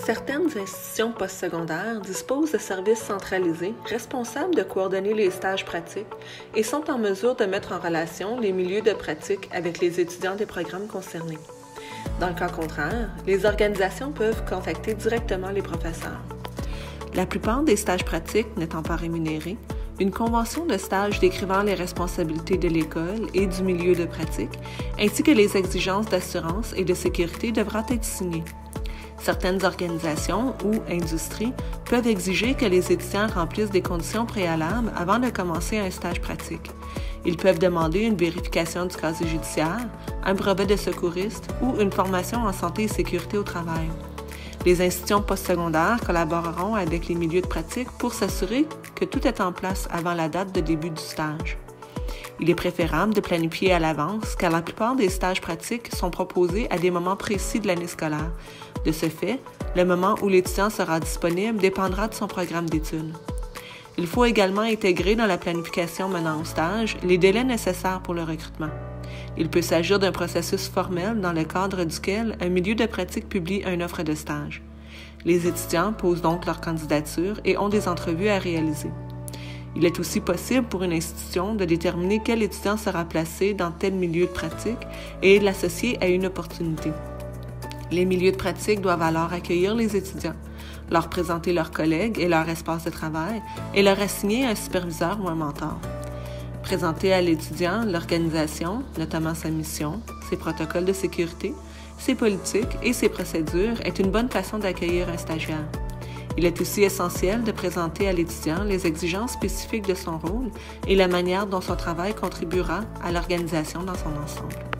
Certaines institutions postsecondaires disposent de services centralisés responsables de coordonner les stages pratiques et sont en mesure de mettre en relation les milieux de pratique avec les étudiants des programmes concernés. Dans le cas contraire, les organisations peuvent contacter directement les professeurs. La plupart des stages pratiques n'étant pas rémunérés, une convention de stage décrivant les responsabilités de l'école et du milieu de pratique, ainsi que les exigences d'assurance et de sécurité devra être signée. Certaines organisations ou industries peuvent exiger que les étudiants remplissent des conditions préalables avant de commencer un stage pratique. Ils peuvent demander une vérification du casier judiciaire, un brevet de secouriste ou une formation en santé et sécurité au travail. Les institutions postsecondaires collaboreront avec les milieux de pratique pour s'assurer que tout est en place avant la date de début du stage. Il est préférable de planifier à l'avance car la plupart des stages pratiques sont proposés à des moments précis de l'année scolaire. De ce fait, le moment où l'étudiant sera disponible dépendra de son programme d'études. Il faut également intégrer dans la planification menant au stage les délais nécessaires pour le recrutement. Il peut s'agir d'un processus formel dans le cadre duquel un milieu de pratique publie une offre de stage. Les étudiants posent donc leur candidature et ont des entrevues à réaliser. Il est aussi possible pour une institution de déterminer quel étudiant sera placé dans tel milieu de pratique et de l'associer à une opportunité. Les milieux de pratique doivent alors accueillir les étudiants, leur présenter leurs collègues et leur espace de travail et leur assigner un superviseur ou un mentor. Présenter à l'étudiant l'organisation, notamment sa mission, ses protocoles de sécurité, ses politiques et ses procédures est une bonne façon d'accueillir un stagiaire. Il est aussi essentiel de présenter à l'étudiant les exigences spécifiques de son rôle et la manière dont son travail contribuera à l'organisation dans son ensemble.